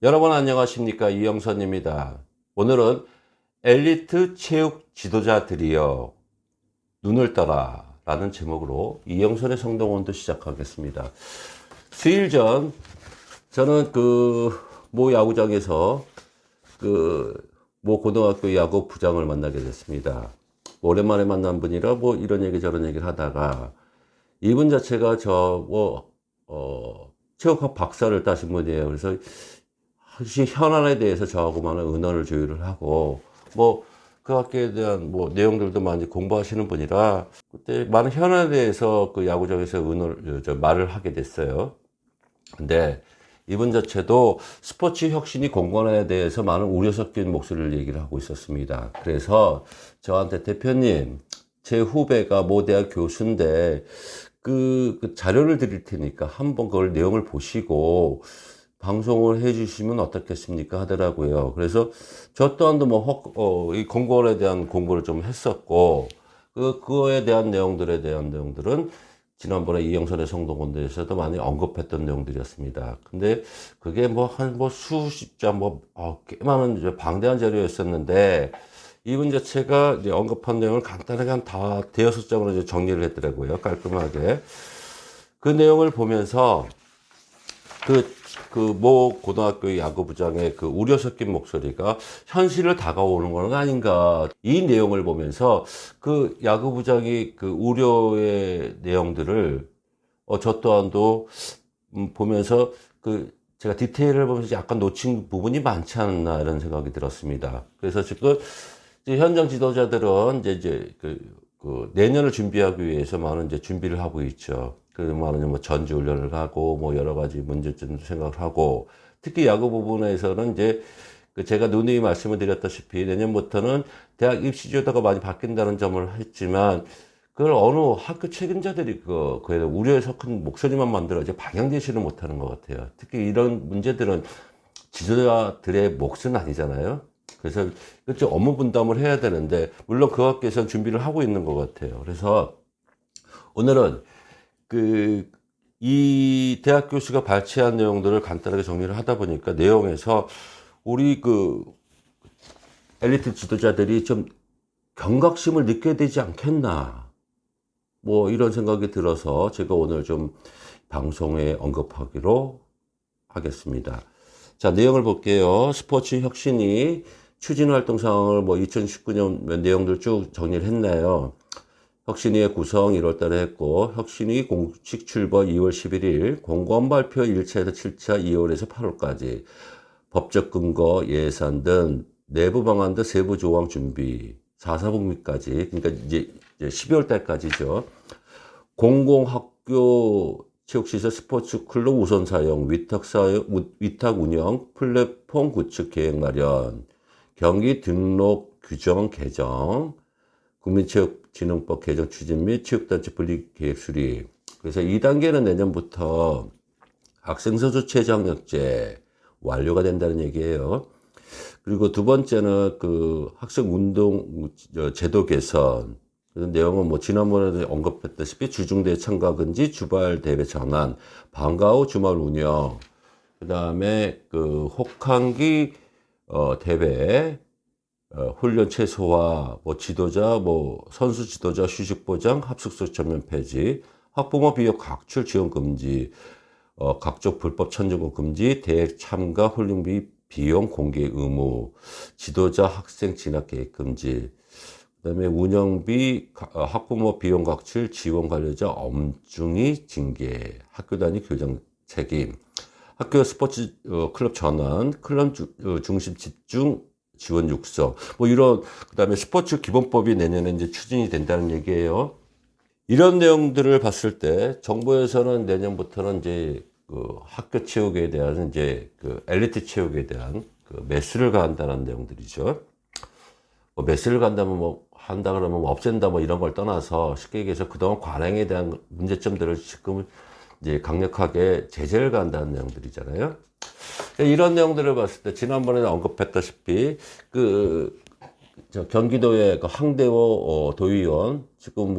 여러분 안녕하십니까, 이영선입니다. 오늘은 엘리트 체육 지도자들이여 눈을 떠라 라는 제목으로 이영선의 성동원도 시작하겠습니다. 수일 전 저는 모 야구장에서 모 고등학교 야구 부장을 만나게 됐습니다. 오랜만에 만난 분이라 이런 얘기 저런 얘기를 하다가 이분 자체가 체육학 박사를 따신 분이에요. 그래서 혹시 현안에 대해서 저하고 많은 의논을 조율을 하고 그 학교에 대한 내용들도 많이 공부하시는 분이라 그때 많은 현안에 대해서 그 야구장에서 말을 하게 됐어요. 근데 이분 자체도 스포츠 혁신이 공간에 대해서 많은 우려 섞인 목소리를 얘기를 하고 있었습니다. 그래서 저한테 대표님, 제 후배가 모 대학 교수인데 그 자료를 드릴 테니까 한번 그걸 내용을 보시고 방송을 해 주시면 어떻겠습니까 하더라고요. 그래서 저 또한도 이 공무원에 대한 공부를 좀 했었고, 그거에 대한 내용들은 지난번에 이영선의 성동원대에서도 많이 언급했던 내용들이었습니다. 근데 그게 수십 자, 꽤 많은 이제 방대한 자료였었는데, 이분 자체가 이제 언급한 내용을 간단하게 다 대여섯 장으로 이제 정리를 했더라고요. 깔끔하게. 그 내용을 보면서, 모 고등학교 야구부장의 그 우려 섞인 목소리가 현실을 다가오는 건 아닌가. 이 내용을 보면서 그 야구부장이 그 우려의 내용들을, 저 또한도, 보면서 제가 디테일을 보면서 약간 놓친 부분이 많지 않나 이런 생각이 들었습니다. 그래서 지금 이제 현장 지도자들은 내년을 준비하기 위해서 많은 이제 준비를 하고 있죠. 많은 전지훈련을 하고, 여러 가지 문제점도 생각을 하고, 특히 야구 부분에서는 이제, 제가 누누이 말씀을 드렸다시피 내년부터는 대학 입시 제도가 많이 바뀐다는 점을 했지만, 그걸 어느 학교 책임자들이 그에 우려에 섞은 목소리만 만들어지 방향 제시를 못 하는 것 같아요. 특히 이런 문제들은 지도자들의 몫은 아니잖아요. 그래서 업무 분담을 해야 되는데, 물론 그 학교에서는 준비를 하고 있는 것 같아요. 그래서 오늘은 이 대학 교수가 발췌한 내용들을 간단하게 정리를 하다 보니까 내용에서 우리 엘리트 지도자들이 좀 경각심을 느껴야 되지 않겠나. 이런 생각이 들어서 제가 오늘 좀 방송에 언급하기로 하겠습니다. 자, 내용을 볼게요. 스포츠 혁신이 추진 활동 상황을 2019년 내용들 쭉 정리를 했나요? 혁신위의 구성 1월 달에 했고, 혁신위 공식 출범 2월 11일, 공무원 발표 1차에서 7차 2월에서 8월까지, 법적 근거, 예산 등 내부 방안들 세부 조항 준비, 4사분기까지, 그러니까 이제 12월 달까지죠. 공공학교 체육시설 스포츠 클럽 우선 사용, 위탁 운영, 플랫폼 구축 계획 마련, 경기 등록 규정 개정, 국민체육진흥법 개정 추진 및 체육단체 분리 계획 수립. 그래서 2단계는 내년부터 학생선수 최저학력제 완료가 된다는 얘기예요. 그리고 두 번째는 학생운동 제도 개선. 그 내용은 지난번에도 언급했다시피 주중대회 참가 금지, 주말 대회 전환, 방과 후 주말 운영. 그 다음에 혹한기 대회 훈련 최소화, 지도자, 선수 지도자 휴식 보장, 합숙소 전면 폐지, 학부모 비용 각출 지원 금지, 각종 불법 천정금 금지, 대회 참가 훈련비 비용 공개 의무, 지도자 학생 진학 계획 금지, 그다음에 운영비 학부모 비용 각출 지원 관리자 엄중히 징계, 학교 단위 교장 책임, 학교 스포츠 클럽 전환, 클럽 중심 집중 지원 육성, 그다음에 스포츠 기본법이 내년에 이제 추진이 된다는 얘기예요. 이런 내용들을 봤을 때, 정부에서는 내년부터는 이제 학교 체육에 대한 엘리트 체육에 대한 매스를 가한다는 내용들이죠. 매스를 간다면 한다 그러면 없앤다 이런 걸 떠나서 쉽게 얘기해서 그동안 관행에 대한 문제점들을 지금 이제 강력하게 제재를 가한다는 내용들이잖아요. 이런 내용들을 봤을 때 지난번에 언급했다시피 경기도의 황대호 도의원 지금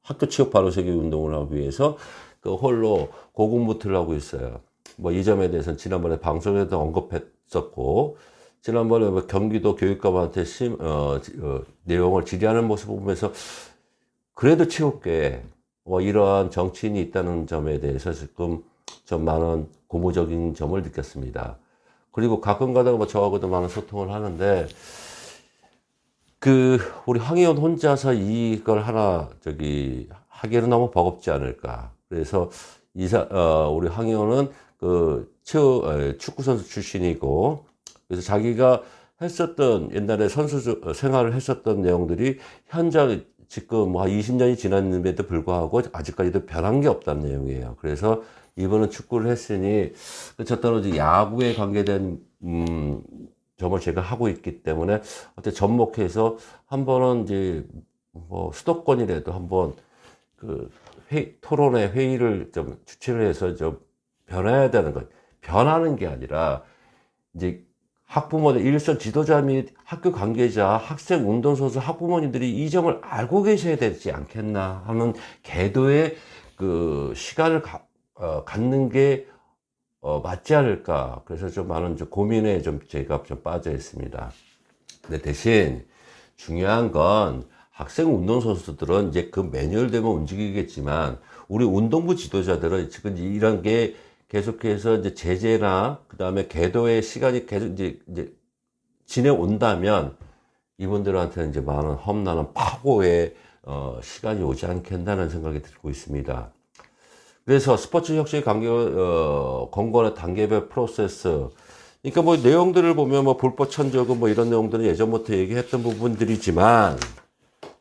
학교 체육 바로세기 운동을 하기 위해서 홀로 고군분투를 하고 있어요. 뭐 이 점에 대해서는 지난번에 방송에도 언급했었고, 지난번에 뭐 경기도 교육감한테 내용을 질의하는 모습을 보면서 그래도 체육계에 뭐 이러한 정치인이 있다는 점에 대해서 조금 좀 많은 고무적인 점을 느꼈습니다. 그리고 가끔 가다가 뭐 저하고도 많은 소통을 하는데, 우리 황의원 혼자서 이걸 하나, 하기에는 너무 버겁지 않을까. 그래서 우리 황의원은 축구선수 출신이고, 그래서 자기가 옛날에 생활을 했었던 내용들이 현장, 지금 뭐 20년이 지났는데도 불구하고 아직까지도 변한 게 없다는 내용이에요. 그래서 이번은 축구를 했으니, 저때는 야구에 관계된, 점을 제가 하고 있기 때문에, 어때 접목해서 한 번은 뭐 수도권이라도 한번 토론회 회의를 좀 주최를 해서 좀 변해야 되는 것. 변하는 게 아니라, 이제 학부모들, 일선 지도자 및 학교 관계자, 학생, 운동선수, 학부모님들이 이 점을 알고 계셔야 되지 않겠나 하는 궤도의 시간을 갖는 게 맞지 않을까. 그래서 좀 많은 고민에 제가 좀 빠져 있습니다. 근데 대신 중요한 건 학생 운동선수들은 이제 그 매뉴얼대로 움직이겠지만, 우리 운동부 지도자들은 지금 이런 게 계속해서 이제 제재나 그 다음에 궤도의 시간이 계속 이제 지내온다면, 이분들한테는 이제 많은 험난한 파고의 시간이 오지 않겠다는 생각이 들고 있습니다. 그래서 스포츠 혁신의 권고나 단계별 프로세스. 그러니까 뭐 내용들을 보면 뭐 불법 천적은 뭐 이런 내용들은 예전부터 얘기했던 부분들이지만,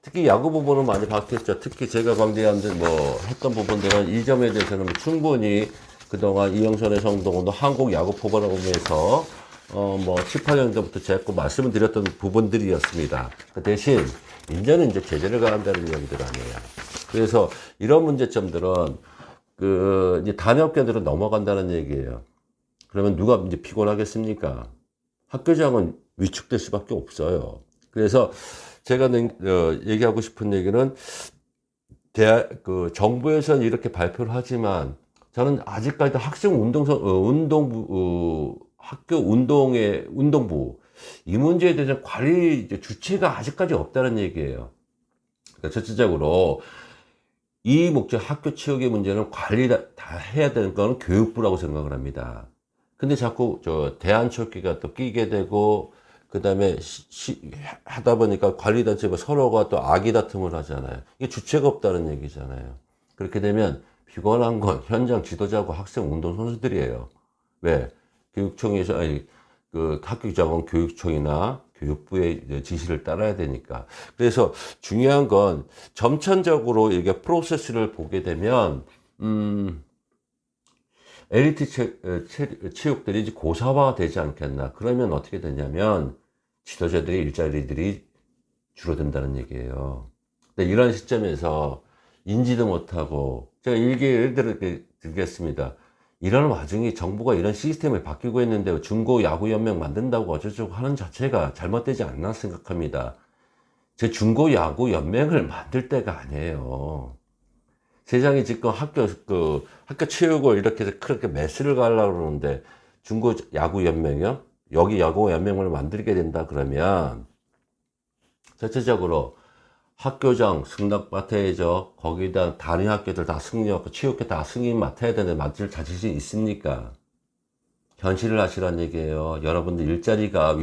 특히 야구 부분은 많이 바뀌었죠. 특히 제가 관계한 뭐 했던 부분들은 이 점에 대해서는 충분히 그동안 이영선의 성동원도 한국 야구 포럼에서 뭐 7, 8년도부터 제가 말씀을 드렸던 부분들이었습니다. 그 대신 이제는 이제 제재를 가한다는 이야기들 아니에요. 그래서 이런 문제점들은 이제 단협계들은 넘어간다는 얘기예요. 그러면 누가 이제 피곤하겠습니까? 학교장은 위축될 수밖에 없어요. 그래서 제가 얘기하고 싶은 얘기는, 정부에서는 이렇게 발표를 하지만, 저는 아직까지도 학교 운동부, 이 문제에 대해서 관리 주체가 아직까지 없다는 얘기예요. 그러니까 전체적으로 이 목적 학교 체육의 문제는 관리 다 해야 되는 거는 교육부라고 생각을 합니다. 근데 자꾸 대한체육회가 또 끼게 되고, 그 다음에 하다 보니까 관리단체가 서로가 또 악의다툼을 하잖아요. 이게 주체가 없다는 얘기잖아요. 그렇게 되면 피곤한 건 현장 지도자고 학생 운동 선수들이에요. 왜? 교육청에서, 학교장은 교육청이나 교육부의 지시를 따라야 되니까. 그래서 중요한 건 점천적으로 이게 프로세스를 보게 되면, 엘리트 체육들이 이제 고사화가 되지 않겠나. 그러면 어떻게 되냐면, 지도자들의 일자리들이 줄어든다는 얘기예요. 근데 이런 시점에서 인지도 못하고, 제가 예를 들겠습니다. 이런 와중에 정부가 이런 시스템을 바뀌고 있는데 중고 야구 연맹 만든다고 어쩌고저쩌고 하는 자체가 잘못되지 않나 생각합니다. 제 중고 야구 연맹을 만들 때가 아니에요. 세상에 지금 학교 체육을 이렇게 그렇게 매스를 가려고 그러는데, 중고 야구 연맹이요? 여기 야구 연맹을 만들게 된다 그러면, 전체적으로 학교장 승낙 맡아야죠. 거기다 단위 학교들 다 승리하고 체육회 다 승인 맡아야 되는데 맡을 자질이 있습니까? 현실을 하시란 얘기예요. 여러분들 일자리가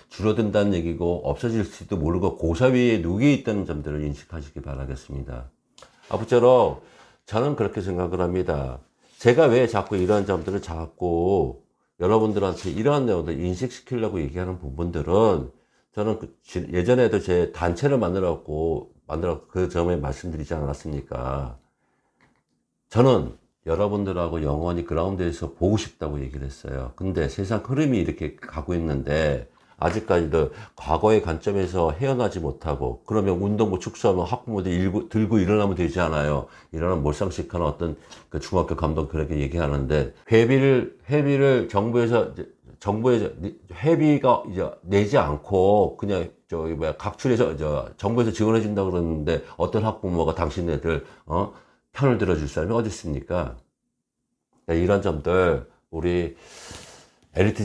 줄어든다는 얘기고, 없어질지도 모르고 고사위에 누게 있다는 점들을 인식하시기 바라겠습니다. 아무쪼록 저는 그렇게 생각을 합니다. 제가 왜 자꾸 이런 점들을 자꾸 여러분들한테 이러한 내용들 인식시키려고 얘기하는 부분들은, 저는 예전에도 제 단체를 만들어 그 점에 말씀드리지 않았습니까? 저는 여러분들하고 영원히 그라운드에서 보고 싶다고 얘기를 했어요. 근데 세상 흐름이 이렇게 가고 있는데, 아직까지도 과거의 관점에서 헤어나지 못하고, 그러면 운동부 축소하면 학부모들이 들고 일어나면 되지 않아요. 이러는 몰상식하는 어떤 중학교 감독 그렇게 얘기하는데, 회비를 정부에서 회비가 이제 내지 않고 그냥 각출해서 정부에서 지원해 준다고 그러는데, 어떤 학부모가 당신네들 편을 들어줄 사람이 어디 있습니까? 이런 점들 우리 엘리트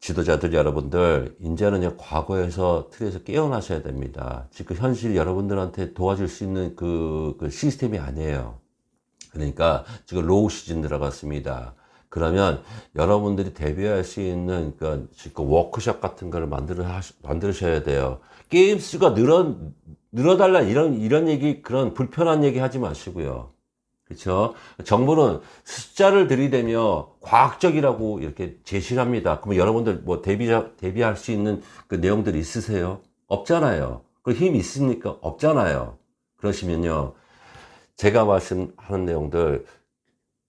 지도자들 여러분들, 이제는요, 과거에서 틀에서 깨어나셔야 됩니다. 지금 현실 여러분들한테 도와줄 수 있는 그 시스템이 아니에요. 그러니까 지금 로우 시즌 들어갔습니다. 그러면 여러분들이 대비할 수 있는 그 지금 워크숍 같은 거를 만드셔야 돼요. 게임 수가 늘어달라 이런 얘기, 그런 불편한 얘기 하지 마시고요. 그렇죠? 정부는 숫자를 들이대며 과학적이라고 이렇게 제시를 합니다. 그러면 여러분들 뭐 대비할 수 있는 그 내용들이 있으세요? 없잖아요. 그 힘 있습니까? 없잖아요. 그러시면요, 제가 말씀하는 내용들,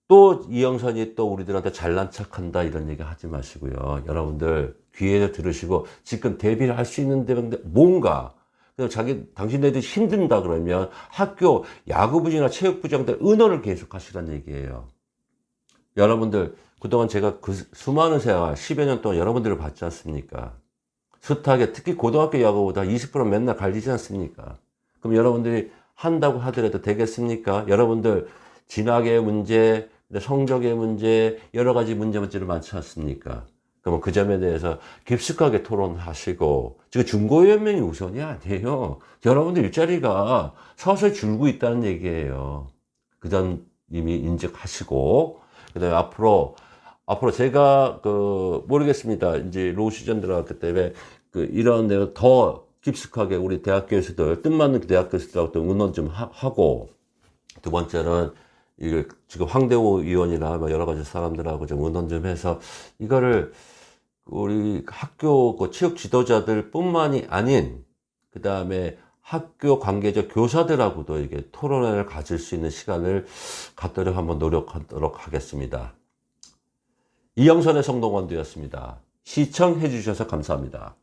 또 이영선이 또 우리들한테 잘난 척한다 이런 얘기 하지 마시고요. 여러분들 귀에 들으시고 지금 대비를 할 수 있는 데인데 뭔가 당신네들이 힘든다 그러면 학교 야구부장이나 체육부장들 은원을 계속 하시라는 얘기예요. 여러분들 그동안 제가 그 수많은 생활 10여 년 동안 여러분들을 봤지 않습니까? 숱하게 특히 고등학교 야구보다 20% 맨날 갈리지 않습니까? 그럼 여러분들이 한다고 하더라도 되겠습니까? 여러분들 진학의 문제, 성적의 문제, 여러 가지 문제들이 많지 않습니까? 그러면 그 점에 대해서 깊숙하게 토론하시고, 지금 중고연맹이 우선이 아니에요. 여러분들 일자리가 서서히 줄고 있다는 얘기예요. 그 점 이미 인식하시고, 그 다음에 앞으로 제가 모르겠습니다. 이제 로우 시즌 들어갔기 때문에 이런 내용 더 깊숙하게 우리 대학교에서도 뜻맞는 대학교에서도 응원 좀 하고, 두 번째는 이게 지금 황대호 의원이나 뭐 여러 가지 사람들하고 좀 의논 좀 해서 이거를 우리 학교 체육 지도자들 뿐만이 아닌 그 다음에 학교 관계자 교사들하고도 이게 토론회를 가질 수 있는 시간을 갖도록 한번 노력하도록 하겠습니다. 이영선의 성동원 되었습니다. 시청해 주셔서 감사합니다.